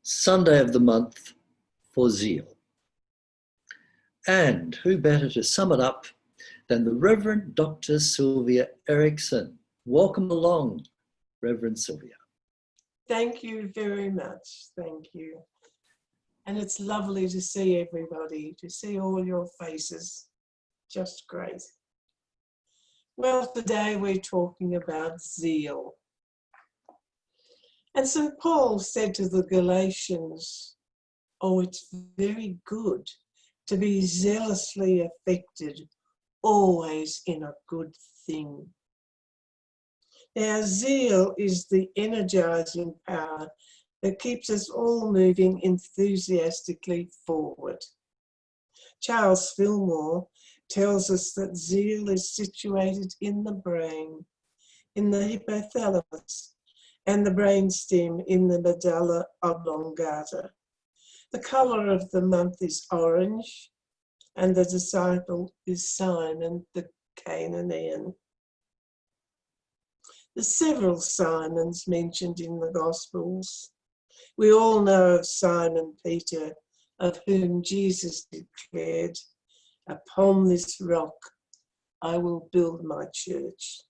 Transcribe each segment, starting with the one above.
Sunday of the month for zeal. And who better to sum it up than the Reverend Dr. Sylvia Erickson. Welcome along, Reverend Sylvia. Thank you very much. Thank you. And it's lovely to see everybody, to see all your faces. Just great. Well, today we're talking about zeal. And St. Paul said to the Galatians, "Oh, it's very good to be zealously affected, always in a good thing." Now, zeal is the energizing power that keeps us all moving enthusiastically forward. Charles Fillmore tells us that zeal is situated in the brain, in the hypothalamus, and the brainstem in the medulla oblongata. The colour of the month is orange, and the disciple is Simon the Canaanian. There's several Simons mentioned in the Gospels. We all know of Simon Peter, of whom Jesus declared, "Upon this rock I will build my church."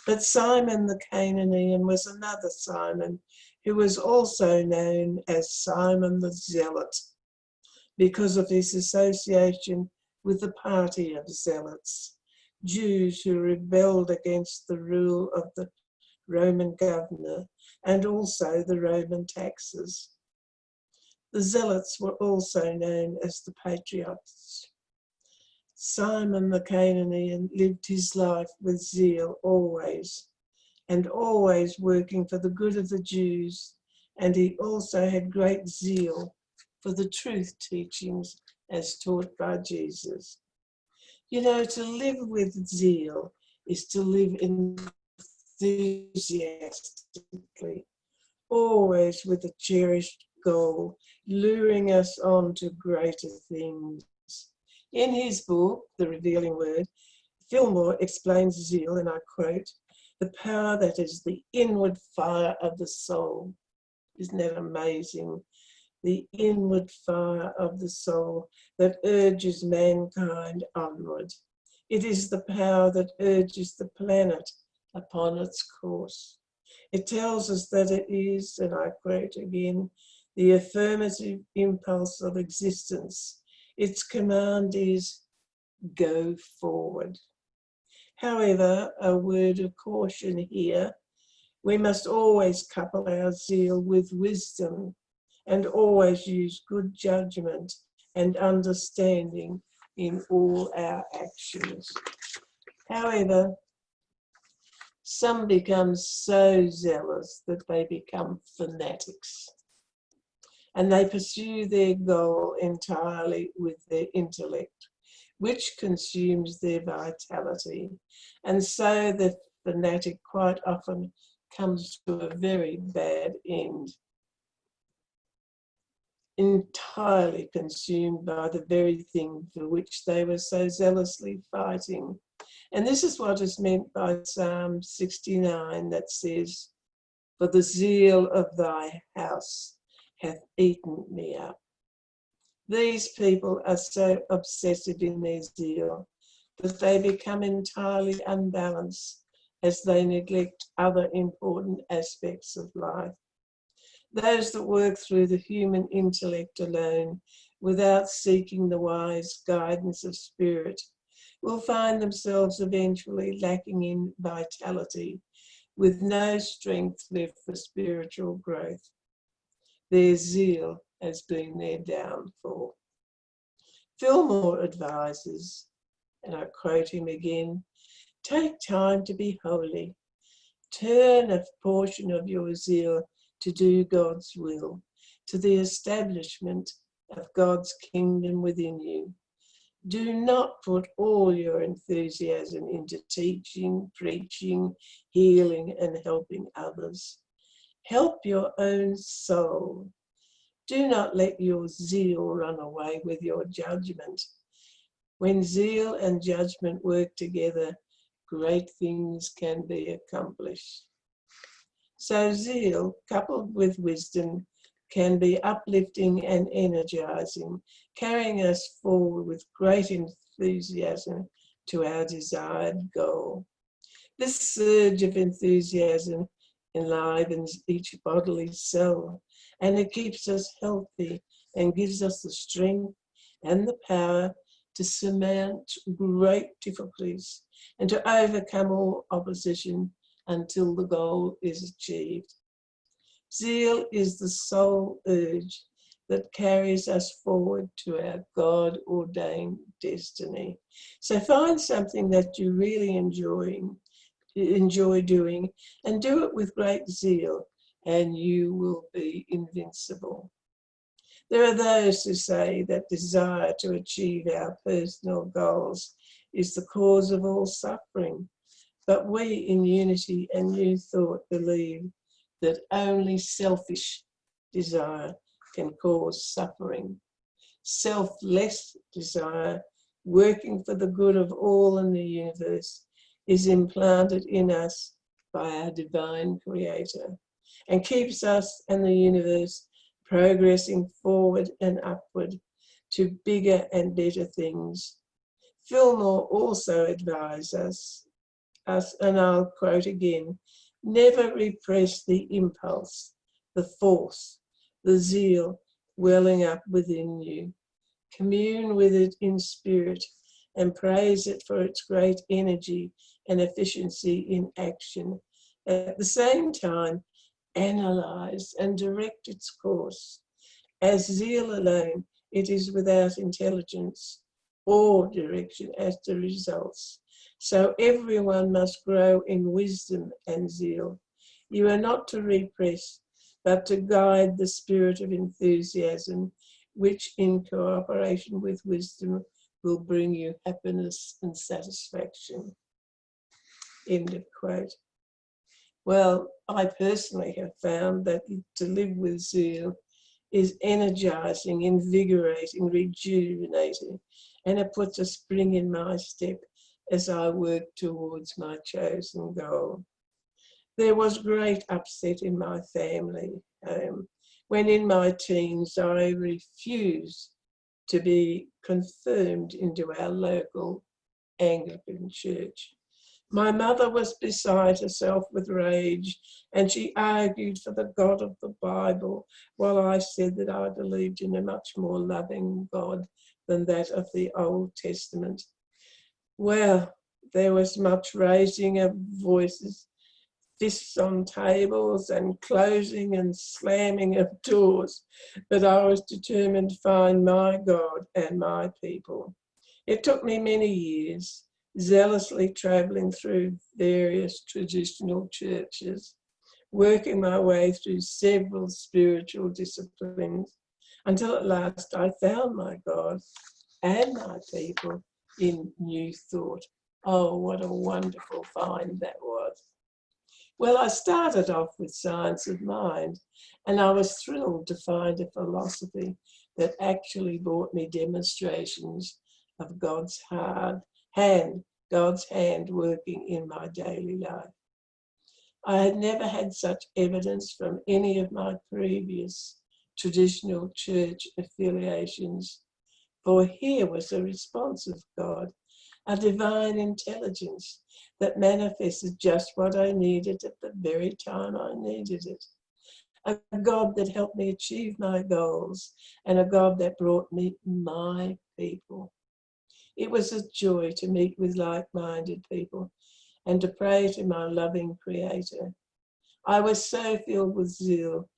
But Simon the Canaanian was another Simon who was also known as Simon the Zealot because of his association with the party of zealots, Jews who rebelled against the rule of the Roman governor and also the Roman taxes. The zealots were also known as the patriots. Simon the Canaanian lived his life with zeal always, and always working for the good of the Jews, and he also had great zeal for the truth teachings as taught by Jesus. You know, to live with zeal is to live enthusiastically, always with a cherished goal, luring us on to greater things. In his book, The Revealing Word, Fillmore explains zeal, and I quote, "The power that is the inward fire of the soul." Isn't that amazing? The inward fire of the soul that urges mankind onward. It is the power that urges the planet upon its course. It tells us that it is, and I quote again, the affirmative impulse of existence. Its command is, "Go forward." However, a word of caution here. We must always couple our zeal with wisdom and always use good judgment and understanding in all our actions. However, some become so zealous that they become fanatics, and they pursue their goal entirely with their intellect, which consumes their vitality. And so the fanatic quite often comes to a very bad end, entirely consumed by the very thing for which they were so zealously fighting. And this is what is meant by Psalm 69 that says, "For the zeal of thy house hath eaten me up." These people are so obsessive in their zeal that they become entirely unbalanced as they neglect other important aspects of life. Those that work through the human intellect alone, without seeking the wise guidance of spirit, will find themselves eventually lacking in vitality, with no strength left for spiritual growth. Their zeal has been their downfall. Fillmore advises, and I quote him again, "Take time to be holy. Turn a portion of your zeal to do God's will, to the establishment of God's kingdom within you. Do not put all your enthusiasm into teaching, preaching, healing, and helping others. Help your own soul. Do not let your zeal run away with your judgment. When zeal and judgment work together, great things can be accomplished." So zeal, coupled with wisdom, can be uplifting and energizing, carrying us forward with great enthusiasm to our desired goal. This surge of enthusiasm enlivens each bodily cell, and it keeps us healthy and gives us the strength and the power to surmount great difficulties and to overcome all opposition until the goal is achieved. Zeal is the sole urge that carries us forward to our God-ordained destiny. So find something that you really enjoy doing and do it with great zeal, and you will be invincible. There are those who say that desire to achieve our personal goals is the cause of all suffering, but we in Unity and New Thought believe that only selfish desire can cause suffering. Selfless desire, working for the good of all in the universe, is implanted in us by our divine Creator and keeps us and the universe progressing forward and upward to bigger and better things. Fillmore also advised us, and I'll quote again, never repress the impulse, the force, the zeal welling up within you. Commune with it in spirit and praise it for its great energy and efficiency in action. At the same time, analyze and direct its course. As zeal alone, it is without intelligence or direction as to results. So everyone must grow in wisdom and zeal. You are not to repress, but to guide the spirit of enthusiasm, which in cooperation with wisdom will bring you happiness and satisfaction. End of quote. Well, I personally have found that to live with zeal is energizing, invigorating, rejuvenating, and it puts a spring in my step as I work towards my chosen goal. There was great upset in my family when in my teens I refused to be confirmed into our local Anglican church. My mother was beside herself with rage, and she argued for the God of the Bible, while I said that I believed in a much more loving God than that of the Old Testament. Well, there was much raising of voices, fists on tables, and closing and slamming of doors, but I was determined to find my God and my people. It took me many years, zealously travelling through various traditional churches, working my way through several spiritual disciplines, until at last I found my God and my people in New Thought. Oh, what a wonderful find that was. Well, I started off with science of mind, and I was thrilled to find a philosophy that actually brought me demonstrations of God's hand working in my daily life. I had never had such evidence from any of my previous traditional church affiliations, for here was a response of God, a divine intelligence that manifested just what I needed at the very time I needed it. A God that helped me achieve my goals, and a God that brought me my people. It was a joy to meet with like-minded people and to pray to my loving Creator. I was so filled with zeal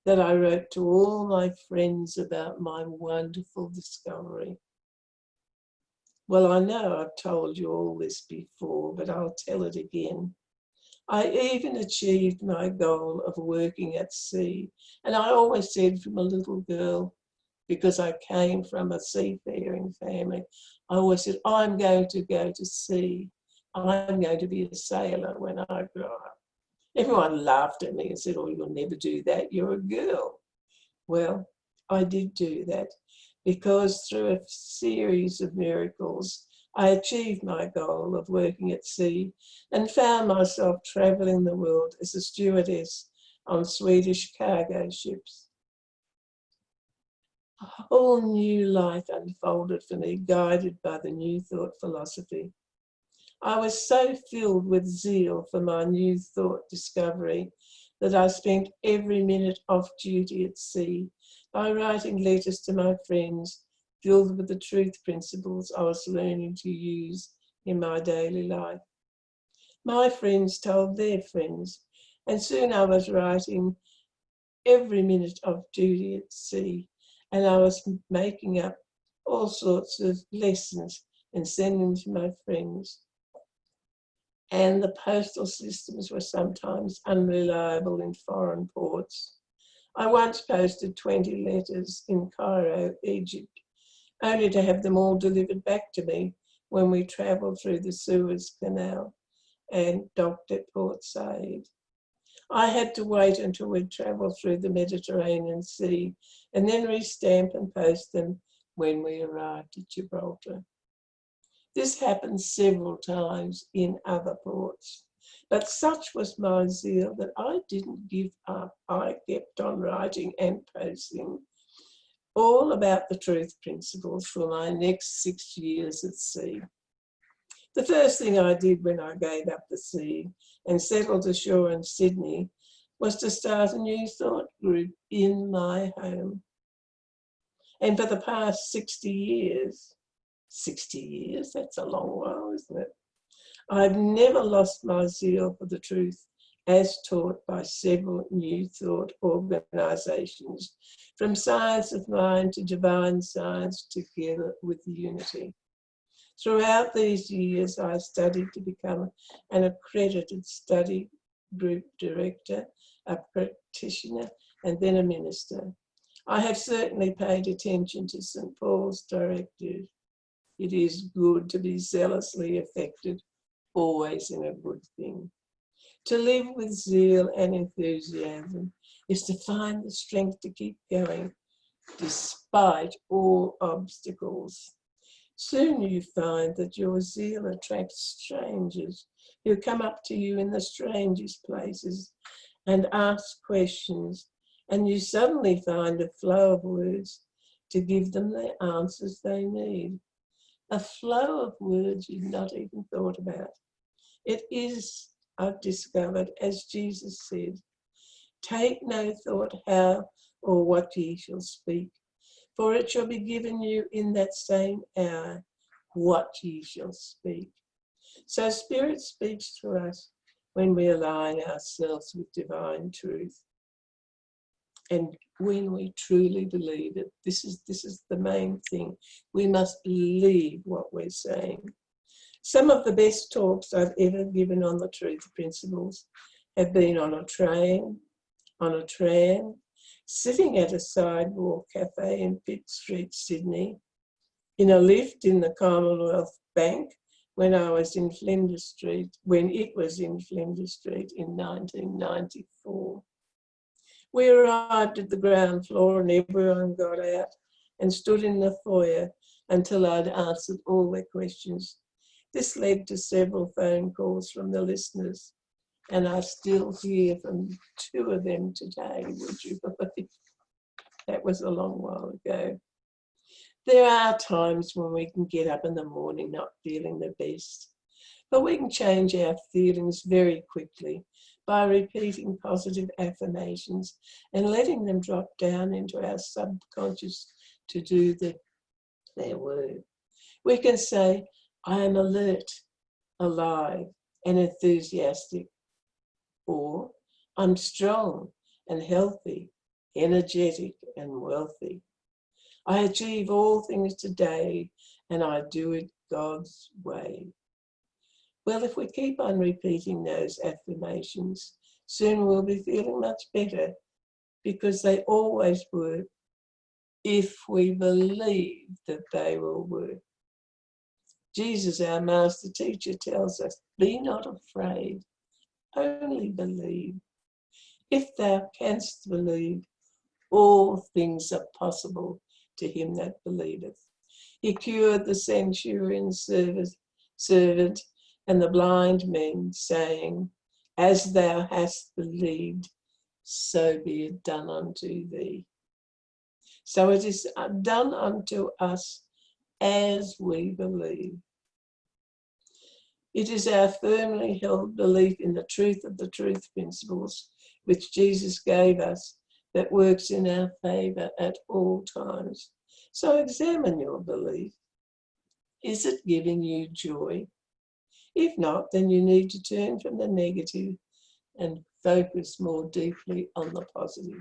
that I wrote to all my friends about my wonderful discovery. Well, I know I've told you all this before, but I'll tell it again. I even achieved my goal of working at sea. And I always said from a little girl, because I came from a seafaring family, I always said, I'm going to go to sea. I'm going to be a sailor when I grow up. Everyone laughed at me and said, oh, you'll never do that. You're a girl. Well, I did do that, because through a series of miracles, I achieved my goal of working at sea and found myself travelling the world as a stewardess on Swedish cargo ships. A whole new life unfolded for me, guided by the New Thought philosophy. I was so filled with zeal for my New Thought discovery that I spent every minute off duty at sea by writing letters to my friends filled with the truth principles I was learning to use in my daily life. My friends told their friends, and soon I was writing every minute of duty at sea, and I was making up all sorts of lessons and sending them to my friends. And the postal systems were sometimes unreliable in foreign ports. I once posted 20 letters in Cairo, Egypt, only to have them all delivered back to me when we travelled through the Suez Canal and docked at Port Said. I had to wait until we'd travelled through the Mediterranean Sea and then restamp and post them when we arrived at Gibraltar. This happened several times in other ports, but such was my zeal that I didn't give up. I kept on writing and posting all about the truth principles for my next 6 years at sea. The first thing I did when I gave up the sea and settled ashore in Sydney was to start a New Thought group in my home. And for the past 60 years, that's a long while, isn't it? I've never lost my zeal for the truth as taught by several New Thought organisations, from Science of Mind to Divine Science, together with Unity. Throughout these years, I studied to become an accredited study group director, a practitioner, and then a minister. I have certainly paid attention to St. Paul's directive. It is good to be zealously affected, always in a good thing. To live with zeal and enthusiasm is to find the strength to keep going despite all obstacles. Soon you find that your zeal attracts strangers who come up to you in the strangest places and ask questions, and you suddenly find a flow of words to give them the answers they need. A flow of words you've not even thought about. It is, I've discovered, as Jesus said, take no thought how or what ye shall speak, for it shall be given you in that same hour what ye shall speak. So Spirit speaks to us when we align ourselves with divine truth. And when we truly believe it, this is the main thing. We must believe what we're saying. Some of the best talks I've ever given on the truth principles have been on a train, on a tram, sitting at a sidewalk cafe in Pitt Street, Sydney, in a lift in the Commonwealth Bank when I was in Flinders Street, when it was in Flinders Street in 1994. We arrived at the ground floor and everyone got out and stood in the foyer until I'd answered all their questions. This led to several phone calls from the listeners, and I still hear from 2 of them today, would you believe? That was a long while ago. There are times when we can get up in the morning not feeling the best, but we can change our feelings very quickly by repeating positive affirmations and letting them drop down into our subconscious to do their work. We can say, I am alert, alive, and enthusiastic, or I'm strong and healthy, energetic and wealthy. I achieve all things today and I do it God's way. Well, if we keep on repeating those affirmations, soon we'll be feeling much better, because they always work if we believe that they will work. Jesus, our master teacher, tells us, be not afraid, only believe. If thou canst believe, all things are possible to him that believeth. He cured the centurion's servant and the blind men, saying, as thou hast believed, so be it done unto thee. So it is done unto us as we believe. It is our firmly held belief in the truth of the truth principles which Jesus gave us that works in our favour at all times. So examine your belief. Is it giving you joy? If not, then you need to turn from the negative and focus more deeply on the positive.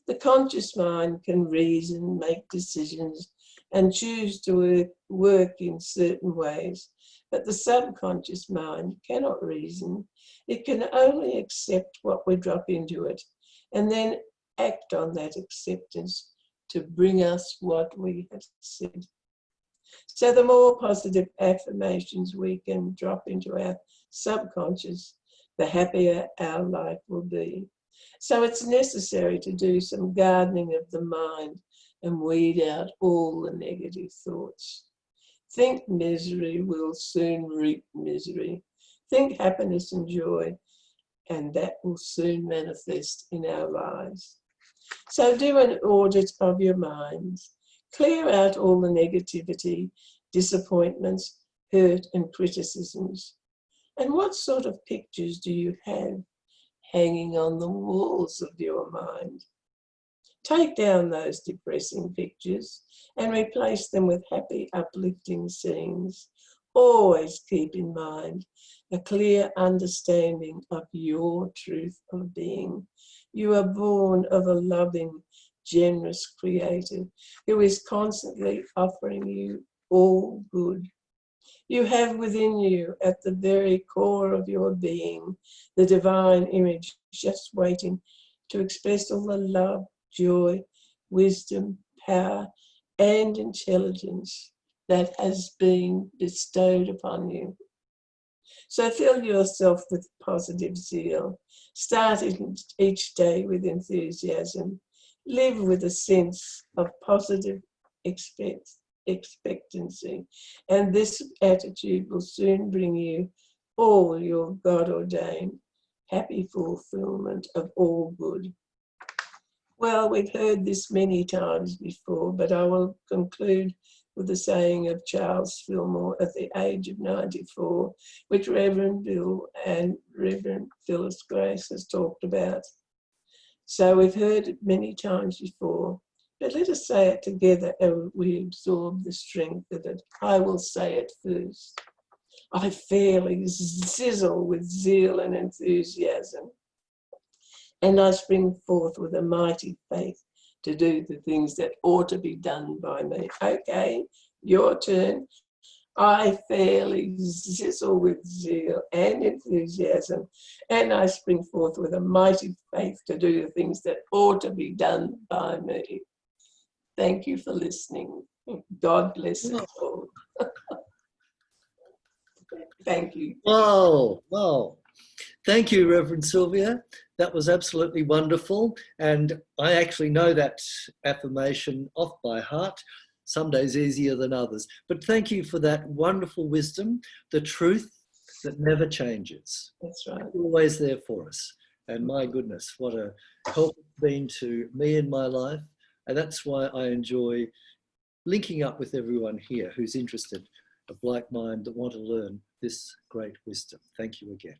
The conscious mind can reason, make decisions, and choose to work in certain ways, but the subconscious mind cannot reason. It can only accept what we drop into it and then act on that acceptance to bring us what we have said. So the more positive affirmations we can drop into our subconscious, the happier our life will be. So it's necessary to do some gardening of the mind and weed out all the negative thoughts. Think misery will soon reap misery. Think happiness and joy, and that will soon manifest in our lives. So do an audit of your minds. Clear out all the negativity, disappointments, hurt and criticisms. And what sort of pictures do you have hanging on the walls of your mind? Take down those depressing pictures and replace them with happy, uplifting scenes. Always keep in mind a clear understanding of your truth of being. You are born of a loving, generous Creator who is constantly offering you all good. You have within you, at the very core of your being, the divine image just waiting to express all the love, joy, wisdom, power, and intelligence that has been bestowed upon you. So fill yourself with positive zeal. Start each day with enthusiasm. Live with a sense of positive expectancy. And this attitude will soon bring you all your God-ordained happy fulfillment of all good. Well, we've heard this many times before, but I will conclude with the saying of Charles Fillmore at the age of 94, which Reverend Bill and Reverend Phyllis Grace has talked about. So we've heard it many times before, but let us say it together and we absorb the strength of it. I will say it first. I fairly sizzle with zeal and enthusiasm, and I spring forth with a mighty faith to do the things that ought to be done by me. Okay, your turn. I fairly sizzle with zeal and enthusiasm, and I spring forth with a mighty faith to do the things that ought to be done by me. Thank you for listening. God bless us all. Thank you. Wow, wow. Thank you, Reverend Sylvia. That was absolutely wonderful. And I actually know that affirmation off by heart, some days easier than others. But thank you for that wonderful wisdom, the truth that never changes. That's right. It's always there for us. And my goodness, what a help it's been to me in my life. And that's why I enjoy linking up with everyone here who's interested, of like mind, that want to learn this great wisdom. Thank you again.